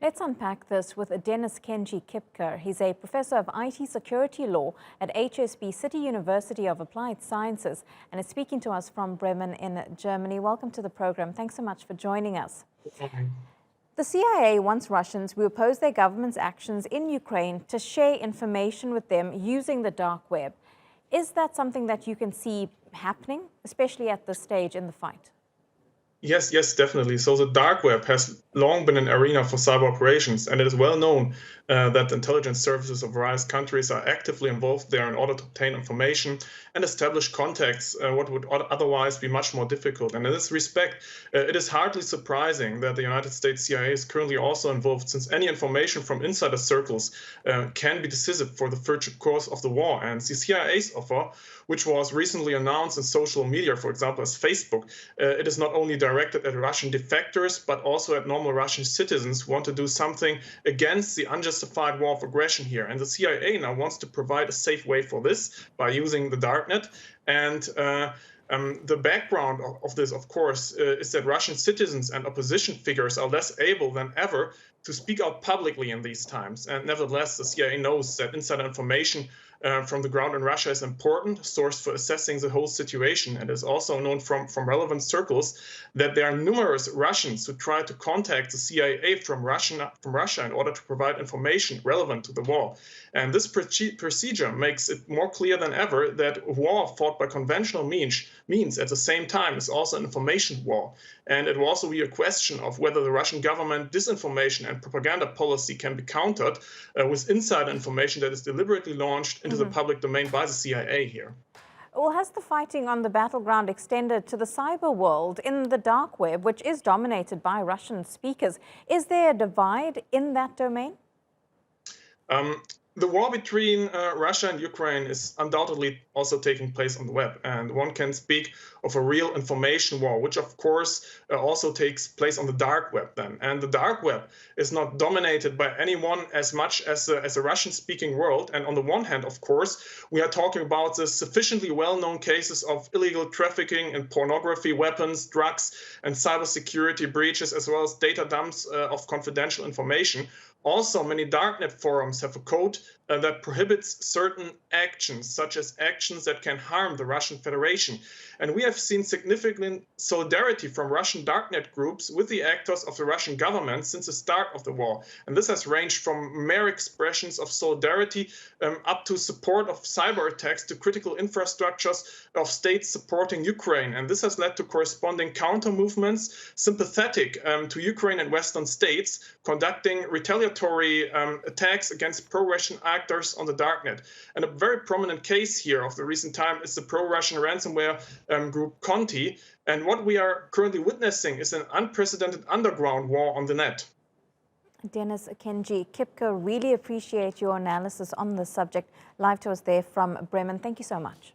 Let's unpack this with Dennis-Kenji Kipker. He's a professor of IT security law at HSB City University of Applied Sciences and is speaking to us from Bremen in Germany. Welcome to the program. Thanks so much for joining us. Okay. The CIA wants Russians who oppose their government's actions in Ukraine to share information with them using the dark web. Is that something that you can see happening, especially at this stage in the fight? Yes, definitely. So the dark web has long been an arena for cyber operations, and it is well known that intelligence services of various countries are actively involved there in order to obtain information and establish contacts, what would otherwise be much more difficult. And in this respect, it is hardly surprising that the United States CIA is currently also involved, since any information from insider circles can be decisive for the future course of the war. And the CIA's offer, which was recently announced in social media, for example, as Facebook, it is not only directed at Russian defectors, but also at normal Russian citizens who want to do something against the unjustified war of aggression here. And the CIA now wants to provide a safe way for this by using the darknet. And the background of this, of course, is that Russian citizens and opposition figures are less able than ever to speak out publicly in these times. And nevertheless, the CIA knows that insider information from the ground in Russia is an important source for assessing the whole situation. And is also known from relevant circles that there are numerous Russians who try to contact the CIA from Russia in order to provide information relevant to the war. And this procedure makes it more clear than ever that war fought by conventional means at the same time is also an information war. And it will also be a question of whether the Russian government disinformation and propaganda policy can be countered with insider information that is deliberately launched into the public domain by the CIA here. Well, has the fighting on the battleground extended to the cyber world in the dark web, which is dominated by Russian speakers? Is there a divide in that domain? The war between Russia and Ukraine is undoubtedly also taking place on the web, and one can speak of a real information war, which of course also takes place on the dark web then. And the dark web is not dominated by anyone as much as a Russian-speaking world. And on the one hand, of course, we are talking about the sufficiently well-known cases of illegal trafficking in pornography, weapons, drugs, and cybersecurity breaches, as well as data dumps of confidential information. Also, many darknet forums have a code that prohibits certain actions, such as actions that can harm the Russian Federation. And we have seen significant solidarity from Russian darknet groups with the actors of the Russian government since the start of the war. And this has ranged from mere expressions of solidarity up to support of cyber attacks to critical infrastructures of states supporting Ukraine. And this has led to corresponding counter movements sympathetic to Ukraine and Western states conducting retaliatory attacks against pro-Russian actors on the darknet. And a very prominent case here of the recent time is the pro-Russian ransomware group Conti. And what we are currently witnessing is an unprecedented underground war on the net. Dennis-Kenji Kipker, really appreciate your analysis on this subject. Live to us there from Bremen. Thank you so much.